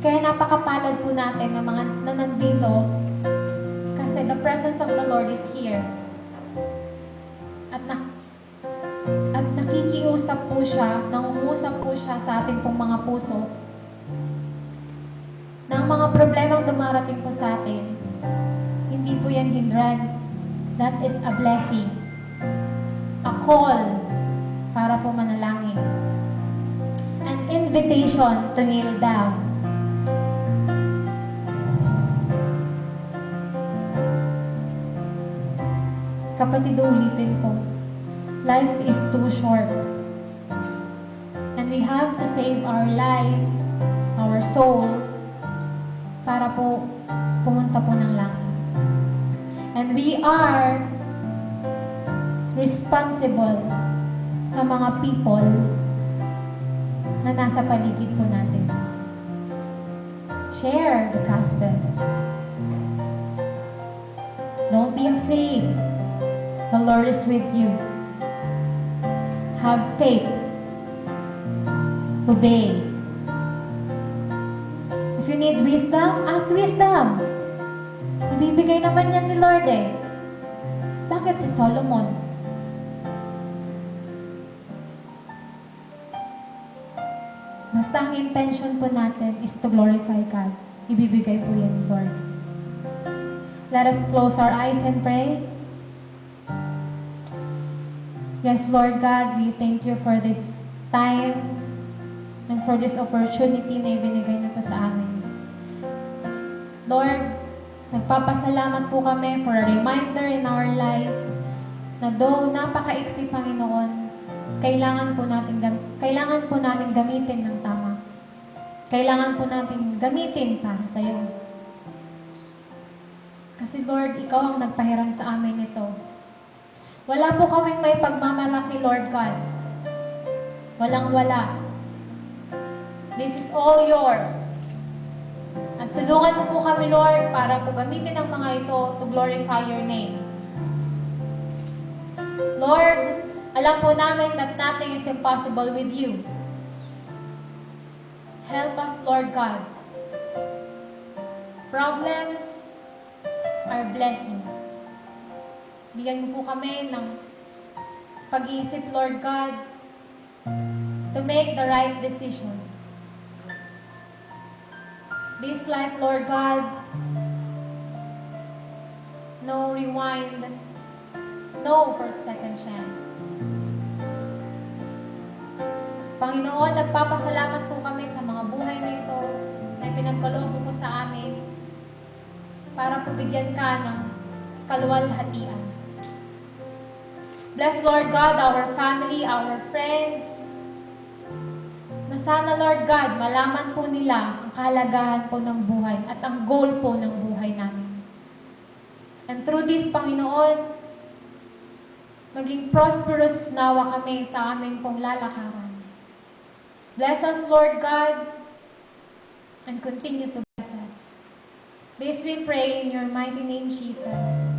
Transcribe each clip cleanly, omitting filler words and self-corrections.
Kaya napakapalad po natin na mga na nandito kasi the presence of the Lord is here. At nakikiusap po siya, nangungusap po siya sa ating pong mga puso na ang mga problemang dumarating po sa atin, hindi po yan hindrance. That is a blessing. A call para po manalangin. An invitation to kneel down. Kapatid, ulitin ko. Life is too short. And we have to save our life, our soul, para po pumunta po ng langit. And we are responsible sa mga people na nasa paligid po natin. Share the gospel. Don't be afraid. The Lord is with you. Have faith. Obey. If you need wisdom, ask wisdom. Ibibigay naman yan ni Lord eh. Bakit si Solomon? Basta ang intention po natin is to glorify God. Ibibigay po yan ni Lord. Let us close our eyes and pray. Yes, Lord God, we thank you for this time and for this opportunity na ibinigay niyo po sa amin. Lord, nagpapasalamat po kami for a reminder in our life na though napakaiksi, Panginoon, kailangan po namin gamitin ng tama. Kailangan po namin gamitin para sa iyo. Kasi Lord, ikaw ang nagpahiram sa amin ito. Wala po kaming may pagmamalaki, Lord God. Walang-wala. This is all yours. At tulungan mo po kami, Lord, para po gamitin ang mga ito to glorify your name. Lord, alam po namin that nothing is impossible with you. Help us, Lord God. Problems are blessing. Bigyan mo po kami ng pag-iisip, Lord God, to make the right decision. This life, Lord God, no rewind, no for second chance. Panginoon, nagpapasalamat po kami sa mga buhay na ito na pinagkaloob mo po sa amin para po bigyan ka ng kaluwalhatian. Bless, Lord God, our family, our friends, na sana, Lord God, malaman po nila ang kahalagahan po ng buhay at ang goal po ng buhay namin. And through this, Panginoon, maging prosperous nawa kami sa aming pong lalakaran. Bless us, Lord God, and continue to bless us. This we pray in your mighty name, Jesus.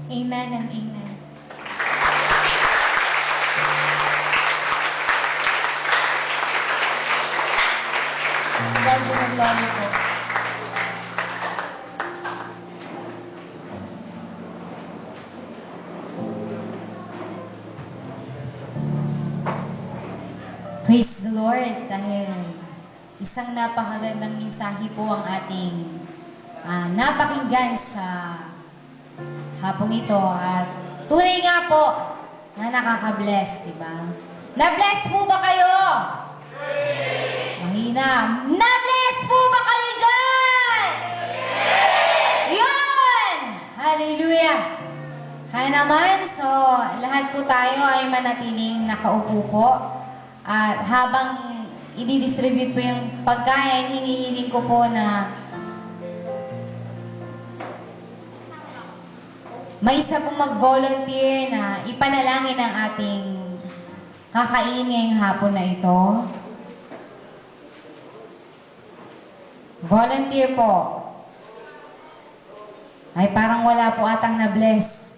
Amen and amen. God be the glory po. Praise the Lord dahil isang napakagandang mensahe po ang ating napakinggan sa hapong ito at tunay nga po na nakaka-bless, diba? Na-bless po ba kayo? Mahina. Na-bless po ba kayo dyan? Yun! Hallelujah! Kaya naman, so lahat po tayo ay manatiling nakaupo po. At habang i-distribute po yung pagkain, hinihiling ko po na may isa pong mag-volunteer na ipanalangin ang ating kakainin ngayong hapon na ito. Volunteer po. Ay, parang wala po atang na-bless.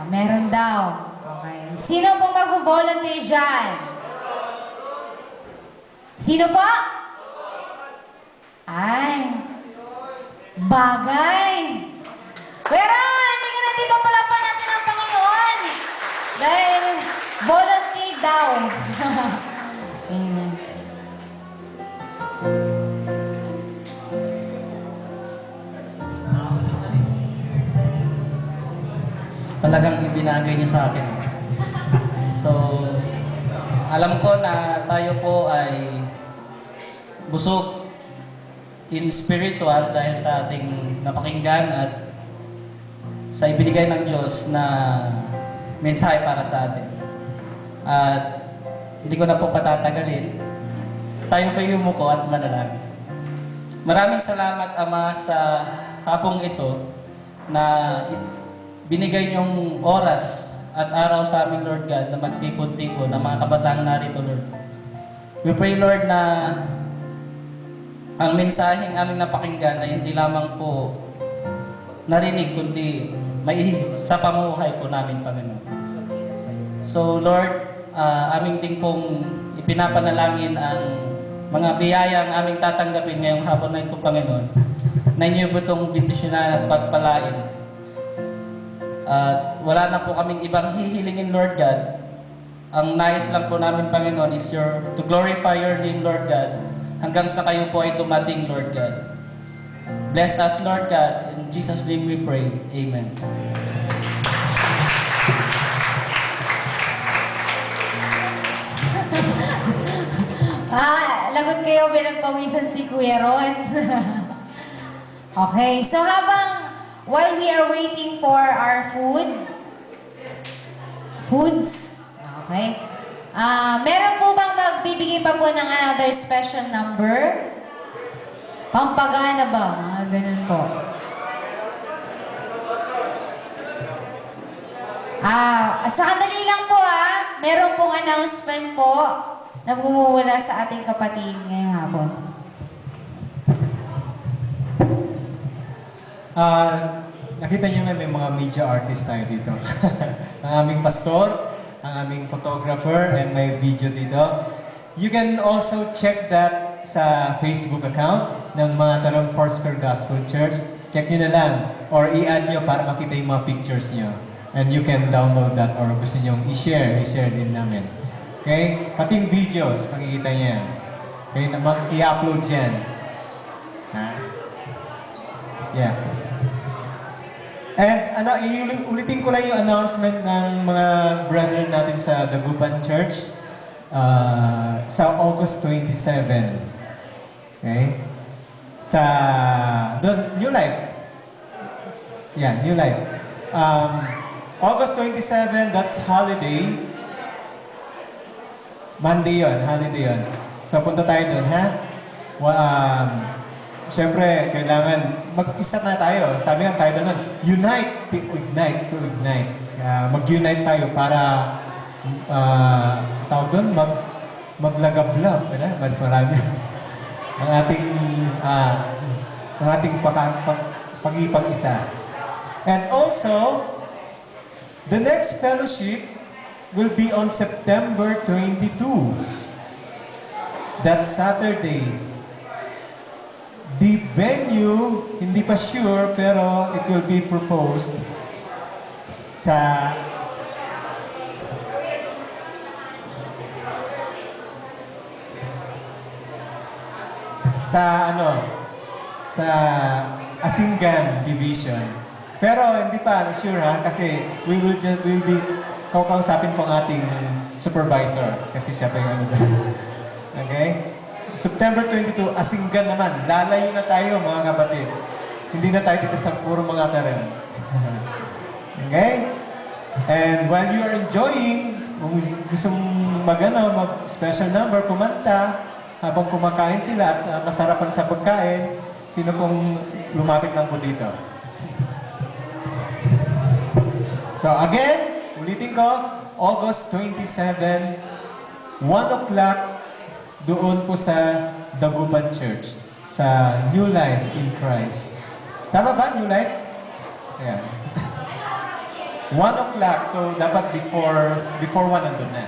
Meron daw. Okay. Sino pong mag-volunteer dyan? Sino po? bagay. Kuya Ron, hindi ka na dito, palapan natin ang Panginoon. Dahil volunteer daw. Amen. Talagang ibinagay niya sa akin. So, alam ko na tayo po ay busog in spiritual dahil sa ating napakinggan at sa ibinigay ng Diyos na mensahe para sa atin. At hindi ko na po patatagalin. Tayo po yumuko at manalangin. Maraming salamat, Ama, sa hapong ito na binigay niyong oras at araw sa amin, Lord God, na magtipon-tipon ng mga kabataang narito, Lord. We pray, Lord, na ang mensaheng aming napakinggan ay hindi lamang po narinig, kundi may sa pamuhay po namin, Panginoon. So, Lord, aming din pong ipinapanalangin ang mga biyaya ang aming tatanggapin ngayong hapon na ito, Panginoon, na inyo po itong bendisyonan at pagpalain. At wala na po kaming ibang hihilingin, Lord God. Ang nais lang po namin, Panginoon, is to glorify your name, Lord God, hanggang sa kayo po ay dumating, Lord God. Bless us, Lord God. In Jesus' name we pray. Amen. Lagot kayo pinagpawisan si Kuya Ron. Okay, so while we are waiting for our foods, okay, meron po bang magbibigay pa po ng another special number? Pampagana ba? Mga ganun po. Sandali lang po meron pong announcement po na bumuwala sa ating kapatid ngayong hapon. Nakita niyo na may mga media artist tayo dito. Ang aming pastor, ang aming photographer, and may video dito. You can also check that sa Facebook account ng mga Tarong Foursquare Gospel Church. Check nyo na lang or i-add nyo para makita yung mga pictures nyo. And you can download that or gusto nyo i-share din namin. Okay? Pati yung videos, makikita nyo yan. Okay? I-upload yan. Ha? Yeah. And ulitin ko lang yung announcement ng mga brethren natin sa Dagupan Church sa August 27. Okay? Sa New Life. Yeah, New Life. August 27, that's holiday. Monday yun, holiday yun. So punta tayo doon, ha? Siyempre, kailangan mag-isa na tayo. Sabi nga tayo doon, unite to ignite. Mag-unite tayo para tawag doon, maglagablab. Mas marami. ang ating pag-ipag-isa. And also, the next fellowship will be on September 22. That's Saturday. The venue, hindi pa sure, pero it will be proposed sa Asingan Division. Pero hindi pa sure kasi we'll be kakausapin po ang ating supervisor kasi siya pa yung doon. Okay? September 22, Asingan naman. Lalayo na tayo, mga kapatid. Hindi na tayo dito sa puro mga taren. Okay? And while you are enjoying, kung gusto mag-special number, kumanta, habang kumakain sila at masarapan sa pagkain, sino pong lumapit lang po dito? So again, ulitin ko, August 27, 1 o'clock, doon po sa Dagupan Church, sa New Life in Christ. Tama ba, New Life? Ayan. 1 o'clock, so dapat before 1 nandun na.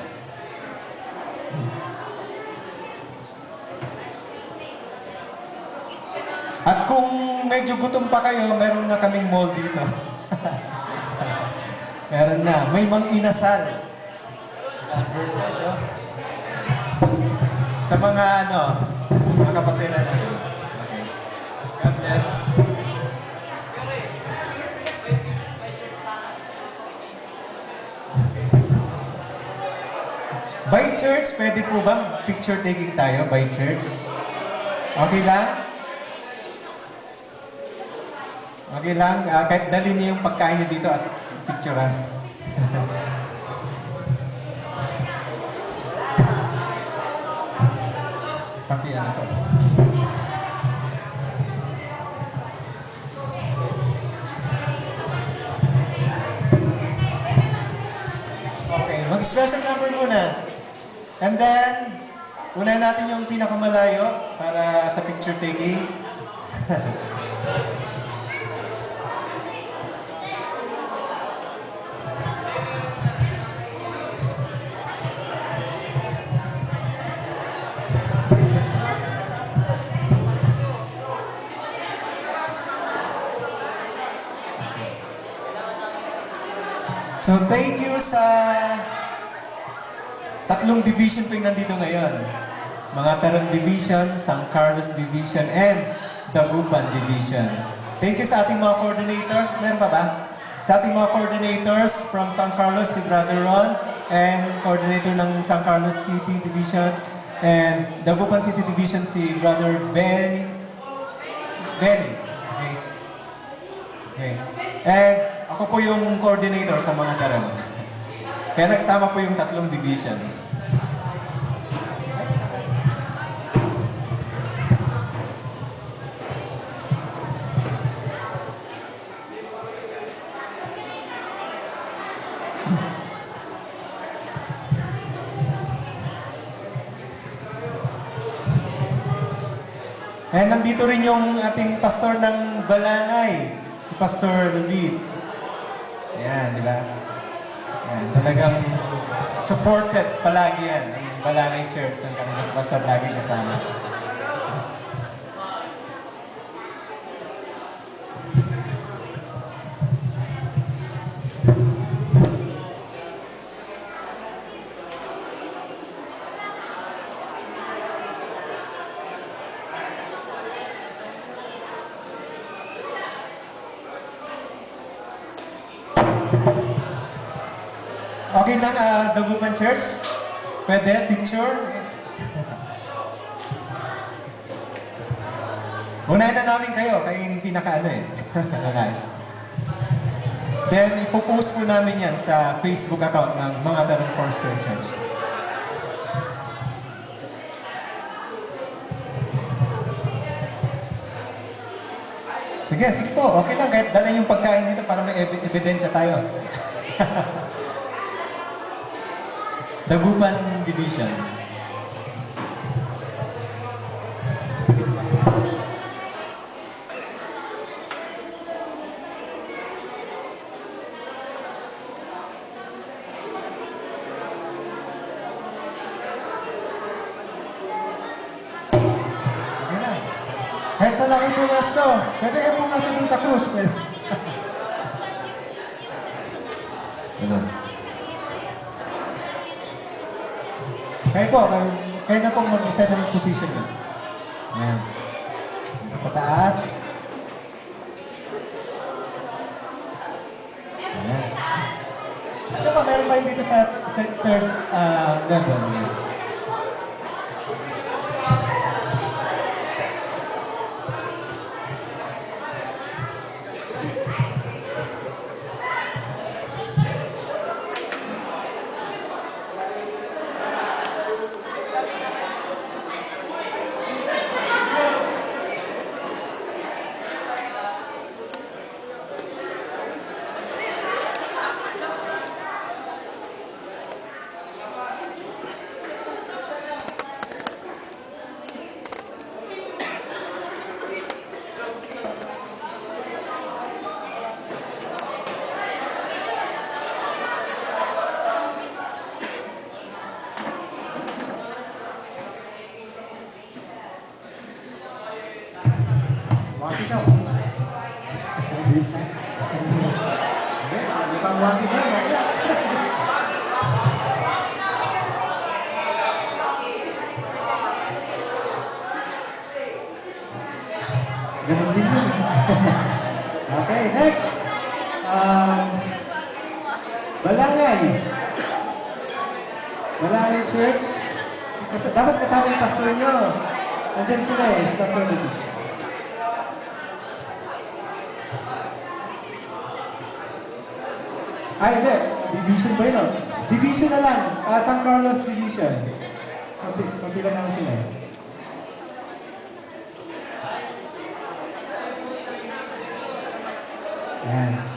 At kung kung medyo gutom pa kayo, meron na kaming mall dito. Meron na. May mang-inasal. Burgers, oh. Sa mga mga kapatiran natin. Okay. God bless. By church, pwede po ba picture taking tayo by church? Okay lang? Okay lang? Kahit dali niyo yung pagkain niyo dito at picturean. Pati ano to? Okay, mag-special number muna. And then, unahin natin yung pinakamalayo para sa picture taking. So thank you sa tatlong division po yung nandito ngayon. Mga Taron Division, San Carlos Division, and Dagupan Division. Thank you sa ating mga coordinators. Meron pa ba? Sa ating mga coordinators from San Carlos, si Brother Ron, and coordinator ng San Carlos City Division, and Dagupan City Division, si Brother Benny. Okay. Okay. And ako po yung coordinator sa mga Taron. Kaya nagsama po yung tatlong division. And nandito rin yung ating pastor ng Balangay, si Pastor David. Ayan, di ba? Ayan, talagang supported palagi yan, ang Balangay Church ng kanilang pastor lagi kasama. Okay lang, Dagupan Church? Pwede? Picture? Unahin na namin kayo, kayo yung pinaka-ano eh. Then, ipopost po namin yan sa Facebook account ng mga Taron Foursquare Church. Sige po. Okay lang, kahit dala yung pagkain dito para may ebidensya tayo. Dagupan Division. Okay na. Kahit saan ako pumasto, pwede kayo pumasto dun sa cruise. Ano? Kayo po, kayo na pong mag-decide ng position nyo. Ayan. Sa taas. Ayan. Ano pa, meron ba dito sa third level? Ayan. Bakit ikaw? Hindi pang wagi na yun. Okay lang. Ganun din yun eh. Okay, next. Balangay. Balangay Church. Dapat kasama yung pastor nyo. Nandyan sila eh, si Pastor Lupi. Ay, hindi. Division ba yun? Division na lang. San Carlos Division. Kunti lang naman sila eh. Ayan.